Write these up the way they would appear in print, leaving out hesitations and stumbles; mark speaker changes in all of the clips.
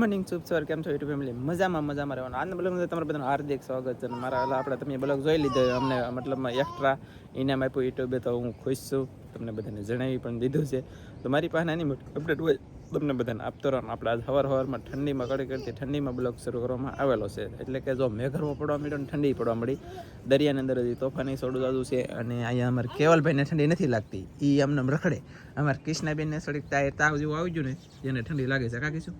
Speaker 1: Morning શુભ સવાર, કેમ છો યુટ્યુબ ફેમિલી? મજામાં રહેવાનું. આજના બ્લોગમાં તમારું બધાનું હાર્દિક સ્વાગત છે. મારા આપણે તમે બ્લોગ જોઈ લીધો, અમને મતલબમાં એક્સ્ટ્રા ઇનામ આપ્યું યુટ્યુબે, તો હું ખુશ છું. તમને બધાને જણાવી પણ દીધું છે. તો મારી પાસે નાની મોટી અપડેટ હોય તમને બધાને આપતો રહો. આપણે આજ સવારમાં ઠંડીમાં કડકડતી ઠંડીમાં બ્લોગ શરૂ કરવામાં આવેલો છે. એટલે કે જો મેઘરવો પડવા માંડ્યો ને ઠંડી પડવા મળી. દરિયાની અંદર હજી તોફાની સોડું દાદું છે. અને અહીંયા અમારે કેવલભાઈને ઠંડી નથી લાગતી, એ અમને રખડે. અમારે કૃષ્ણાબેનને થોડીક તાવ જેવું આવી ગયું ને, એને ઠંડી લાગે છે. કાકીશું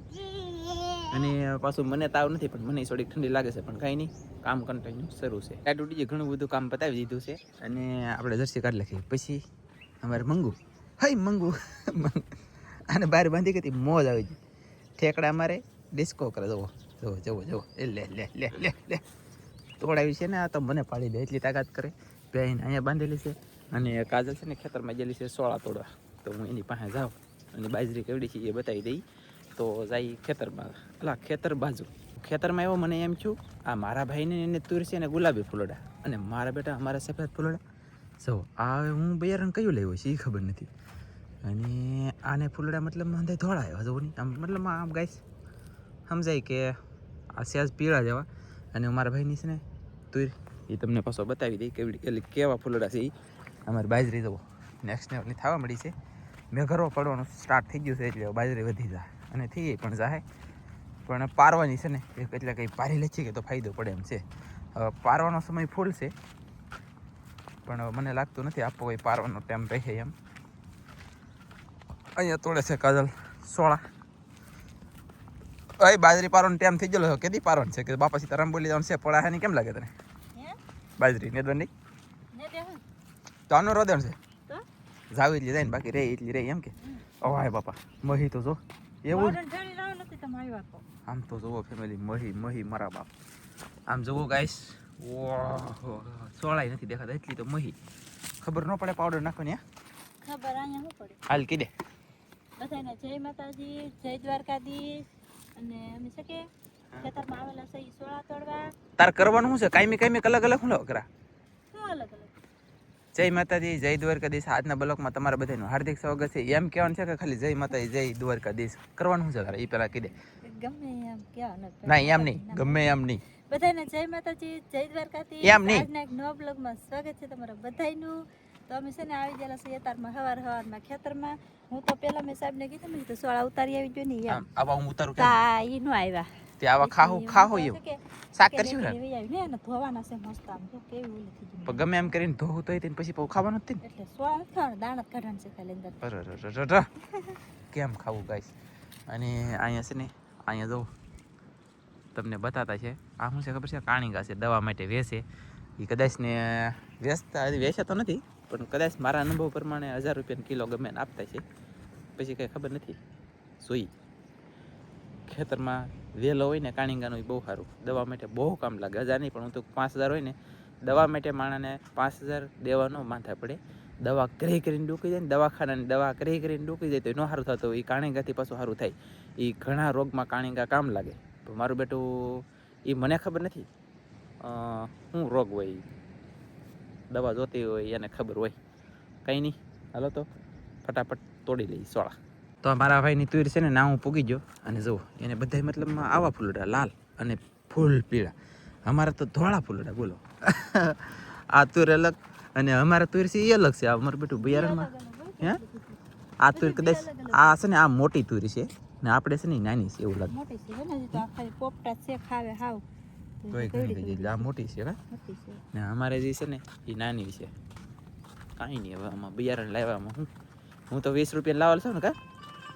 Speaker 1: અને પાછું મને તાવ નથી, પણ મને થોડીક ઠંડી લાગે છે. પણ કાંઈ નહીં, કામ કન્ટિન્યુ શરૂ છે. ટાઈટ ઉડી ઘણું બધું કામ પતાવી દીધું છે. અને આપણે જર્સી કાઢી લખીએ. પછી અમારે મંગુ અને બહાર બાંધી ગઈ મોજ આવી ગઈ. ઠેકડા અમારે ડિસ્કો કરે. જવો એ લે તોડાવી છે ને, આ તો મને પાડી દે એટલી તાકાત કરે. બેન અહીંયા બાંધેલી છે. અને કાજલ છે ને ખેતરમાં ગયેલી છે સોળા તોડવા. તો હું એની પાસે જાઉં અને બાજરી કેવડી છે એ બતાવી દઈ. તો જાય ખેતરમાં, ખેતર બાજુ. ખેતરમાં એવો મને એમ છું, આ મારા ભાઈને એને તુર છે ને ગુલાબી ફૂલડા, અને મારા બેટા અમારા સફેદ ફૂલડા. જો આ હું બિયારણ કયું લેવું છે એ ખબર નથી. અને આને ફૂલડા મતલબ અંદર ધોળા આવ્યા જવું નહીં, આમ મતલબ આમ ગાઈશ સમજાય કે આ સેજ પીળા જેવા. અને મારા ભાઈની છે ને તુર, એ તમને પાછો બતાવી દઈ કેવા ફૂલડા છે. એ અમારી બાજરી જવો નેક્સ્ટ લેવલની થવા મળી છે. મેં ઘરો પડવાનું સ્ટાર્ટ થઈ ગયું છે, એટલે બાજરી વધી જાય. અને થઈ ગઈ પણ જાય, પણ પારવાની છે ને એટલે કંઈ પારી લેચી કે તો ફાયદો પડે એમ છે. પારવાનો સમય ફૂલ છે, પણ મને લાગતું નથી આપો કોઈ પારવાનો ટાઈમ રહે એમ. અહીંયા તોડે છે કાજલ સોળા. બાજરી પારવાનો ટાઈમ થઈ ગયેલો. કેદી પારવાનું છે કે બાપા સીતારામ બોલી જવાનું છે? પડા હે કેમ લાગે તને બાજરી નેદવાની? તો આનું રોદણ છે જાવ એટલી જાય ને, બાકી રે એટલી રે એમ કે. ઓ હાય બાપા, મહી તો જો એવું આમ તો જુઓ ફેમિલી, મહી મારા બાપ. આમ જુઓ ગાઈસ, સોળાય નથી દેખાતા એટલી તો મહી. ખબર ન પડે પાવડર નાખવાની?
Speaker 2: ખબર અહીંયા શું પડે?
Speaker 1: હાલ કીધે
Speaker 2: બધાને જય માતાજી, જય દ્વારકાધીશ. અને અમે છે કે ખેતરમાં આવેલા છે ઈ સોળા તોડવા.
Speaker 1: તાર કરવાનું શું છે? કાયમી અલગ અલગ હું કરા?
Speaker 2: શું અલગ અલગ?
Speaker 1: જય માતાજી, જય દ્વારકાધીશ. આજના બ્લોગમાં તમારા બધાનું હાર્દિક સ્વાગત છે. એમ કહેવાનું છે કે ખાલી જય માતાજી, જય દ્વારકાધીશ કરવાનું છે તારે? એ પેલા કીધે.
Speaker 2: ગમે એમ કહેવાનું.
Speaker 1: ના એમ નહીં, ગમે એમ નહીં.
Speaker 2: બધાને જય માતાજી, જય દ્વારકાધીશ.
Speaker 1: એમ નહીં.
Speaker 2: આજના એક નવા બ્લોગમાં સ્વાગત છે તમારા બધાયનું. તો અમે છે ને આવી ગયેલા છીએ અતારમાં સવારમાં ખેતરમાં. હું તો પેલા મેં સાહેબને કીધું ને તો સોળા ઉતારી આવી જોઈએ ને એમ.
Speaker 1: આવા હું ઉતારું કે
Speaker 2: ઈ નો આવ્યા
Speaker 1: તે આવા ખાહો એવું શાક કરશું ને
Speaker 2: એને ધોવાના છે મસ્ત. આમ તો કેવી ઓલી થઈ ગઈ.
Speaker 1: પણ ગમે એમ કરીને ધોવું તો તેને પછી ખાવાનું જ ને.
Speaker 2: એટલે સોળા નથી ખાવાના, દાણા જ કાઢવાના છે ખાલી અંદર.
Speaker 1: કેમ ખાવું ગાઈસ? અને અહીંયા છે ને, અહીંયા જો તમને બતાતા છે આ શું છે ખબર છે? કાણીગા છે, દવા માટે વેચે. એ કદાચ ને વેચે તો નથી, પણ કદાચ મારા અનુભવ પ્રમાણે 1000 રૂપિયાનો કિલો ગમે આપતા છે. પછી કંઈ ખબર નથી. જોઈ ખેતરમાં વેલો હોય ને કાણીગાનો એ બહુ સારું, દવા માટે બહુ કામ લાગે. 1000 નહીં, પણ હું તો 5000 હોય ને દવા માટે માણાને 5000 દેવાનો માથા પડે. દવા કરીને ડૂકી જાય ને, દવાખાનાની દવા કરીને ડૂકી જાય તો એ ન સારું થતું. એ કાણીગાથી પાછું સારું થાય. એ ઘણા રોગમાં કાણીગા કામ લાગે. તો મારું બેટું એ મને ખબર નથી શું રોગ હોય, દવા જોતી હોય એને ખબર હોય. કંઈ નહીં, હાલો તો ફટાફટ તોડી લઈ સોળા. તો મારા ભાઈની તુર છે ને ના હું પૂગી ગયો. અને જુઓ એને બધા મતલબમાં આવા ફૂલડા લાલ અને ફૂલ પીળા. અમારા તો ધોળા ફૂલડા. બોલો આ તુર અલગ અને અમારા તુર છે એ અલગ છે. આ અમારું બેટું બિયારણમાં હે આ તુર કદાચ આ છે ને આ મોટી તુર છે ને આપણે છે ને નાની છે એવું લાગે.
Speaker 2: મોટી છે ને, તો આ ખાલી પોપટા છે ખાવે હાવ.
Speaker 1: તોય ઘણી ગઈ આ મોટી છે ને અમારે જે છે ને એ નાની છે. કાંઈ નહીં, હવે આમાં બિયારણ લાવવામાં હું તો 20 રૂપિયા લાવેલ છું ને. કા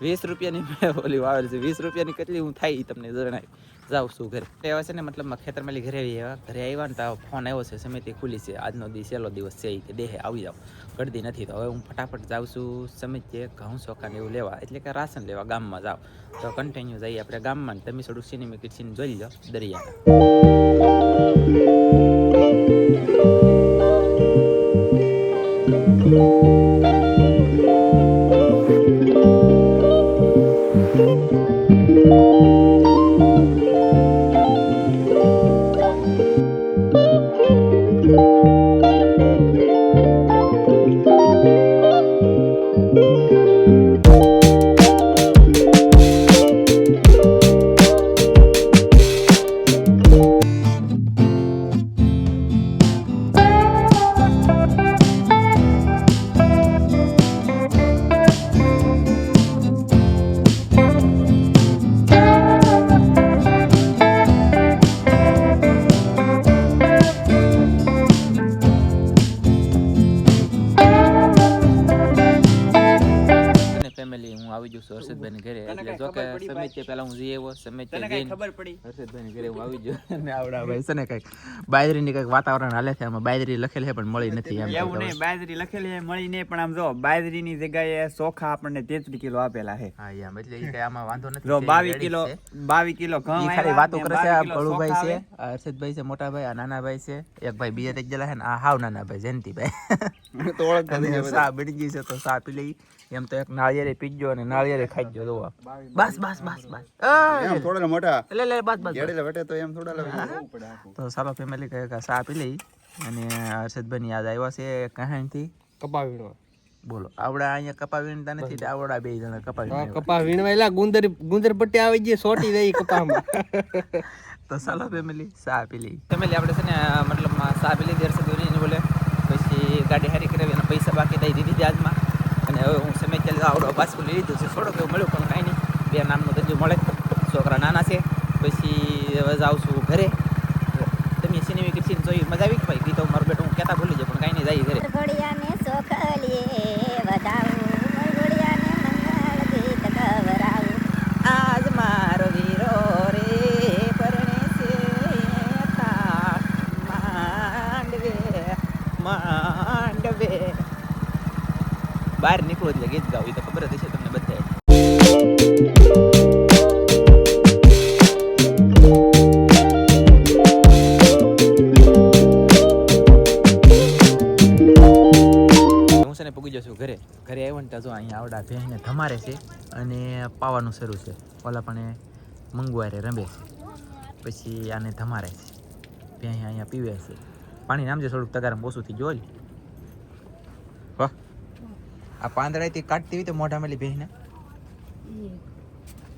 Speaker 1: 20 રૂપિયાની મેં ઓલી વાવેલ છે. 20 રૂપિયાની કેટલી હું થાય તમને જણાવી. જાઉં છું ઘરે. એવા છે ને મતલબ ખેતરમાં ઘરે આવ્યા ને તો ફોન આવ્યો છે, સમિતિ ખુલી છે, આજનો છેલ્લો દિવસ છે કે દેહે આવી જાવ. ગળદી નથી. તો હવે હું ફટાફટ જાઉં છું સમિતિએ ઘઉં ચોખાને એવું લેવા, એટલે કે રાશન લેવા ગામમાં જાવ. તો કન્ટિન્યુ જઈએ આપણે ગામમાં. તમે થોડું સિનેમા કિચન જોઈ લો દરિયા. વચ્ચે પેલા હું જઈ આવ્યો સમય
Speaker 3: તને કઈ ખબર પડી?
Speaker 1: હર્ષદભાઈ ઘરે હું આવી ગયો અને આવડા ભાઈ છે ને કઈક બાજરીની કઈક વાતાવરણ હાલે છે આમાં બાજરી લખેલી છે પણ મળી નથી એમ
Speaker 3: એવું નહીં, બાજરી લખેલી છે મળી નહીં, પણ આમ જો બાજરીની જગ્યાએ ચોખા આપણને 33 કિલો આપેલા છે.
Speaker 1: હા એમ એટલે ઈ કઈ આમાં વાંધો નથી
Speaker 3: જો
Speaker 1: તે
Speaker 3: 22 કિલો ઘઉં
Speaker 1: ઈ
Speaker 3: આવ્યા
Speaker 1: ખાલી વાતો
Speaker 3: ને
Speaker 1: કરે છે
Speaker 3: 22
Speaker 1: આ
Speaker 3: કિલો
Speaker 1: ભળુભાઈ
Speaker 3: ચોખા
Speaker 1: છે
Speaker 3: આવે.
Speaker 1: આ હર્ષદભાઈ છે મોટા ભાઈ આ નાના ભાઈ છે એક ભાઈ બીજા એક જલા છે ને આ હાવ નાના ભાઈ જયંતિભાઈ
Speaker 3: તો ઓળખતા
Speaker 1: અને
Speaker 3: નહીં બધા.
Speaker 1: સા બની ગઈ છે તો સા પી લઈ એમ તો એક નાળિયેરે પીજો અને નાળિયેરે ખાઈ જો જોવા બસ બસ બસ બસ
Speaker 4: એમ થોડા મોટા
Speaker 1: લે લે બસ બસ
Speaker 4: ગેડેલા વટે તો એમ થોડા લાગે.
Speaker 1: તો સારો ફેમિલી કહે સા પી લઈ અને હર્ષદભાઈ યાદ આવ્યા છે કહાણીથી
Speaker 5: કપા વીણવા
Speaker 1: બોલો આવડા અહીંયા કપા વીણતા નથી તે આવડા બે જણા કપા
Speaker 5: હા,
Speaker 1: વીણવા.
Speaker 5: કપા વીણવાયેલા ગુંદર પટ્ટી આવી ગઈ સોટી રહી કપામાં.
Speaker 1: તો ચાલો ફેમિલી સા પી લઈ ફેમિલી આપણે છે ને મતલબ સા પી લીધી હર્ષદભાઈ બોલે પછી ગાડી હારી કરાવી અને પૈસા બાકી દઈ દીધી આજમાં અને હવે હું સમય ચાલે આવડો પાછું લઈ લીધું છે થોડોક એવું મળ્યું પણ કાંઈ નહીં બે નામનો ધંધો મળે છોકરા નાના છે પછી હવે જાઉં છું ઘરે તમે સિનેમી કિચન જોઈ મજા આવી કે ભાઈ ગીતો મારું બેટું હું કહેતા ભૂલી જાય પણ કાંઈ નહીં જાય ઘરે
Speaker 2: ઘોડિયાને સોખલીએ વધાવું ઘોડિયાને મંગળ ગીત ગવરાવું
Speaker 1: આજ મારો વીરો રે પરણે છે તા માંડવે માંડવે બહાર નીકળો એટલે ગીત ગાવ એ તો ખબર જ હશે તમને બધાએ હું છે ને પૂગી જશું ઘરે આવ્યો ને ત્યાં જો અહીંયા આવડા ભેંસને ધમારે છે અને પાવાનું શરૂ છે ઓલા પણ એ મંગવારે રમે છે પછી આને ધમારે છે ભેંસ અહીંયા પીવે છે પાણી નામ છે થોડુંક તગારમાં ઓછું થઈ જોઈ વાહ આ પાંદડાથી કાઢતી હોય તો મોઢા મેલી ભેંસને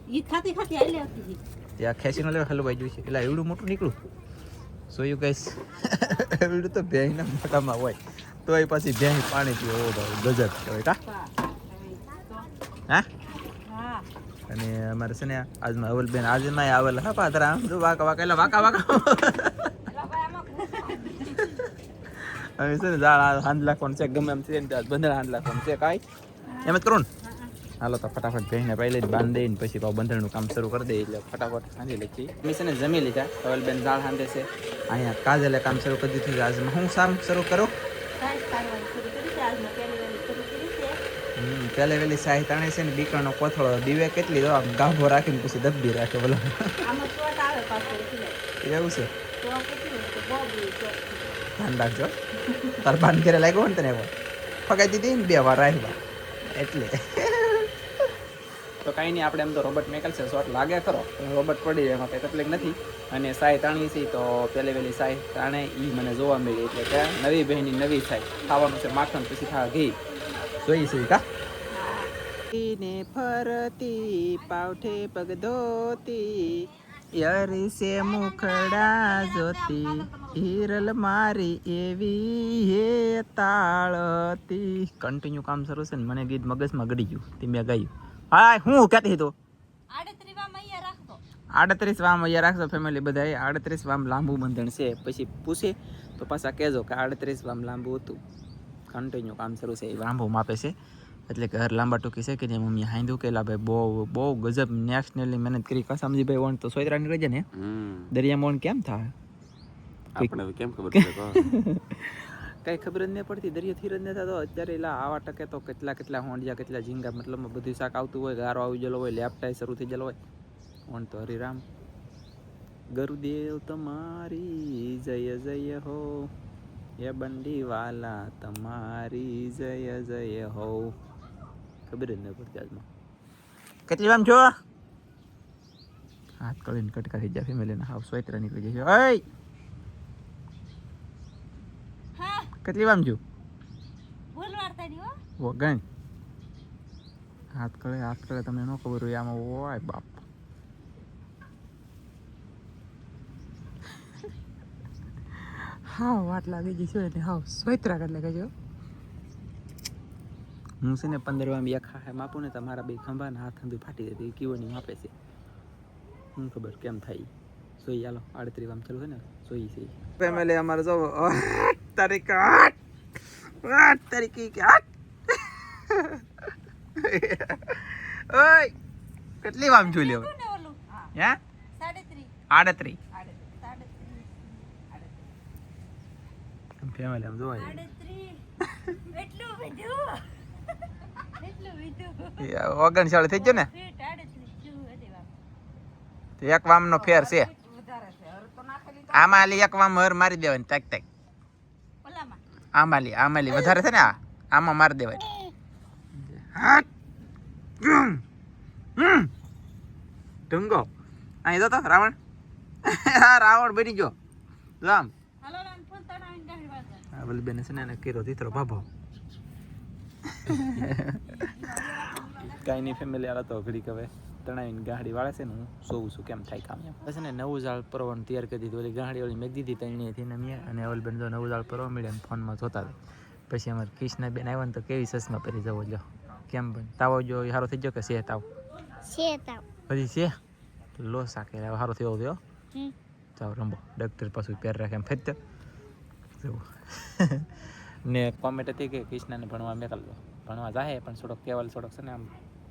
Speaker 2: ઈ ખાતી ખાતી આલે આવતી
Speaker 1: ત્યાં ખેંચીને લેવા હલવાઈ જોઈ છે એટલે એવડું મોટું નીકળું સોયું કહીશ એવડું તો ભેંસના મોઢામાં હોય તો એ પછી ભેંસ પાણી પીવે ઓ ભાઈ ગજબ કહેવાય કા હા
Speaker 2: હા
Speaker 1: અને અમારે છે ને આજમાં અવલબેન આજમાં આવેલા હા પાદરા આમ જો વાકા વાકા એટલે વાકા વાકા હવે છે ને જાળ હાંડ લાખવાનું છે ગમે એમ છે ને બંધણ હાંડ લાખવાનું છે કાંઈ એમ જ કરું ને હાલો તો ફટાફટ ભેંસને પહેલે જ બાંધી દઈને પછી પાછું બંધણનું કામ શરૂ કરી દઈએ એટલે ફટાફટ હાંધી લખી મેં છે ને જમી લીધા અવલબેન જાળ હાંધે છે અહીંયા કાજલે કામ શરૂ કરી દીધું છે આજમાં હું કામ શરૂ કરું
Speaker 2: સાઈઝ કાઢવાની શરૂ કરી છે આજમાં પહેલી વહેલી શરૂ કરી છે
Speaker 1: પહેલે વહેલી સાહી તાણે છે ને બીકણનો કોથળો દીવે કેટલી દો આમ ગાભો રાખીને પછી દબી રાખે બોલો
Speaker 2: આમાં ચોટ આવે પાછળ એટલે
Speaker 1: એવું છે
Speaker 2: તો કેટલું તો બહુ બી ચોટ
Speaker 1: ધ્યાન રાખજો તાર બાન ઘરે લાગ્યો હોય ને તને ફગાઈ દીધી ને 2 વાર રાખ્યા એટલે તો કાંઈ નહીં આપણે એમ તો રોબોટ મેકલ છે શોર્ટ લાગે ખરો રોબોટ પડી એમાં કંઈ તકલીફ નથી અને સાય તાણી છે તો પહેલે વહેલી સાય તાણે એ મને જોવા મળી એટલે કે નવી બહેની નવી સાય ખાવાનું છે માખણ પછી ખાવા ઘી જોઈ છે કા ને ફરતી પાવઠે પગ ધોતી યરી સે મુખડા જોતી હિરલ મારી એવી હે તાળતી કન્ટિન્યુ કામ શરૂ છે ને મને ગીત મગજમાં ગળી ગયું તે મેં ગાયું હા હું કહેતી હતો
Speaker 2: 38 વામ અહીંયા રાખતો
Speaker 1: 38 વામ અહીંયા રાખજો ફેમિલી બધાએ 38 વામ લાંબુ બંધણ છે પછી પૂછે તો પાછા કહેજો કે 38 વામ લાંબુ હતું કન્ટિન્યુ કામ શરૂ છે એ લાંબુ માપે છે એટલે કે હર લાંબા ટૂંકી છે કે જે મમ્મી હાંધું કેલા ભાઈ બહુ ગજબ નેશનલી મહેનત કરી કસામજીભાઈ વણ તો સોયરા નીકળી જાય ને દરિયામાં વણ કેમ થાય
Speaker 3: આપણે કેમ ખબર પડે?
Speaker 1: કઈ ખબર જ નહીં પડતી દરિયાથી જ નહીં થતો અત્યારે એલા આવા ટકે તો કેટલા હોંડિયા કેટલા ઝીંગા મતલબ બધું શાક આવતું હોય ગારો આવી ગયેલો હોય લેપટાઈ શરૂ થઈ ગયેલો હોય વણ તો હરિરામ ગરુદેવ તમારી જય જય હો એ બંડી વાલા તમારી જય જય હો ખબર જ નહીં પડતી આજમાં કેટલી વામ છો હાથ કળીને કટકા થઈ જાય ફેમિલીના હાવ સોયત્રા નીકળી જાય ઓય
Speaker 2: હા
Speaker 1: કેટલી વામ છું
Speaker 2: ભૂલ વાર્તા ની હો
Speaker 1: વગણ હાથ કળે તમને ન ખબર હોય આમાં ઓય બાપ હા વાટ લાગી ગઈ છે એટલે હાવ સોયત્રા કરી લાગે છે હું છે ને 15 વામ એક ખાહે માપું ને તમારા બે ખંભા ને હાથ હંધું ફાટી જતી કીવોની માપે છે હું ખબર કેમ થાય સોઈ ચાલો 38 વામ ચાલુ છે ને સોઈ છે ફેમિલી અમારે જો 8 તારીખ 8 તારીખ કે 8 ઓય કેટલી વામ જોઈ લેવા હે
Speaker 2: 37
Speaker 1: 38 ફેમિલી આમ જોવા
Speaker 2: એટલું બધું
Speaker 1: 39 થઈ ગયો ને
Speaker 2: ફીટ 38 છું હજી વાત
Speaker 1: તો એક વામનો ફેર છે આમાં આલી એક વામ હર મારી દેવાની ટેક ટેક
Speaker 2: ઓલામાં
Speaker 1: આમાં વધારે છે ને આમાં મારી દેવાની ઢંગો અહીં જો તો રાવણ રાવણ બની ગયો રામ
Speaker 2: હાલો લાન ફોન તણાવીને ગાડી વાળતા
Speaker 1: આ બેન છે ને એને કીરો દીકરો ભાભો કાંઈ નહીં ફેમિલી આલા તો ઘડીક હવે તણાવીને ગાડી વાળે છે ને હું સોવું છું કેમ થાય કામ એમ પછી ને નવું ઝાડ પરવાનું તૈયાર કરી દીધું ઓલી ગાડી ઓલી મેં દીધી તણી હતી ને મેં અને ઓલ બેન જો નવું ઝાડ પરવા મળ્યા ફોનમાં જોતા હતા પછી અમારે કૃષ્ણ બેન આવ્યા ને તો કેવી સસમાં પહેરી જવો જો કેમ બેન તાવો જો સારો થઈ ગયો કે છે તાવ હજી છે લો સાકે સારો થયો થયો ચાલો રંબો ડૉક્ટર પાછું પહેર રાખે એમ ફરતો ને કોમેન્ટ હતી કે કૃષ્ણને ભણવા મેકલજો ભણવા જાય પણ થોડોક કેવલ થોડોક છે ને આમ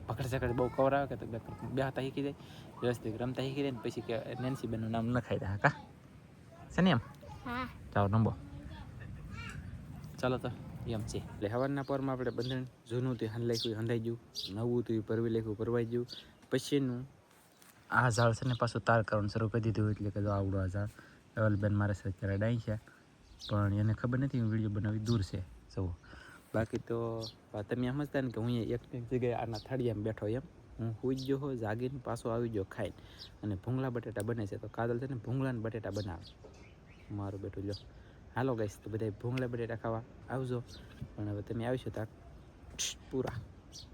Speaker 1: પકડ સકડ બહુ કવરાવે કે તો બે હાથા શીખી જાય વ્યવસ્થિત રમતા શીખી જાય ને પછી કે નેન્સી બેનનું નામ ન ખાઈ રહ્યા કા છે ને એમ ચાલો રંબો ચાલો તો એમ છે એટલે હવારના પોરમાં આપણે બંધન જૂનું હતું હંધાઈ હંધાઈ ગયું નવું હતું પરવી લેખું પરવાઈ ગયું પછીનું આ ઝાડ છે ને પાછું તાર કરવાનું શરૂ કરી દીધું એટલે કે જો આવડું આ ઝાડ એવલબેન મારે સાથે અત્યારે ડાઈ છે પણ એને ખબર નથી હું વિડીયો બનાવી દૂર છે સૌ બાકી તો તમે સમજતા ને કે હું એક જગ્યાએ આના થાળીયામાં બેઠો એમ હું સૂઈ ગયો હો જાગીને પાછો આવી ગયો ખાઈને અને ભૂંગળા બટેટા બને છે તો કાજલ છે ને ભૂંગળાને બટેટા બનાવે મારું બેટું લો હાલો ગાઈસ તો બધા ભૂંગળા બટેટા ખાવા આવજો પણ હવે તમે આવશો તો પૂરા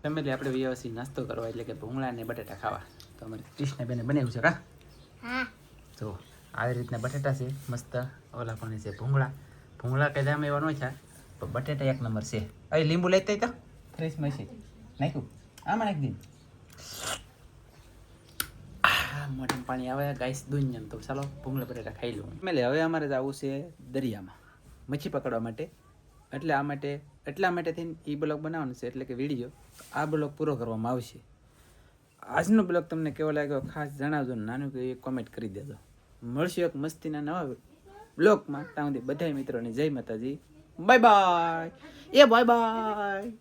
Speaker 1: ફેમિલી આપણે વ્યવસ્થિત નાસ્તો કરવા એટલે કે ભૂંગળા ને બટેટા ખાવા તો અમારે કૃષ્ણબેને બનાવ્યું છે કા તો આવી રીતના બટેટા છે મસ્ત ઓલા પણ છે ભૂંગળા કઈ દામ એવા ન છે પણ બટેટા એક નંબર છે અહીં લીંબુ લેતા તો ફ્રેશમાં છે નાખ્યું આમાં નાખી દીધું મોઢામાં પાણી આવે ગાઈસ દુનિયા તો ચાલો ભૂંગળા બટેટા ખાઈ લઉં હવે અમારે જવું છે દરિયામાં મચ્છી પકડવા માટે એટલા માટે થઈને એ બ્લોગ બનાવવાનો છે એટલે કે વિડીયો આ બ્લોગ પૂરો કરવામાં આવશે આજનો બ્લોગ તમને કેવો લાગ્યો ખાસ જણાવજો નાનું કે કોમેન્ટ કરી દેજો મળશું એક મસ્તીના નવા બ્લોગમાં ત્યાં સુધી બધા મિત્રોને જય માતાજી બાય બાય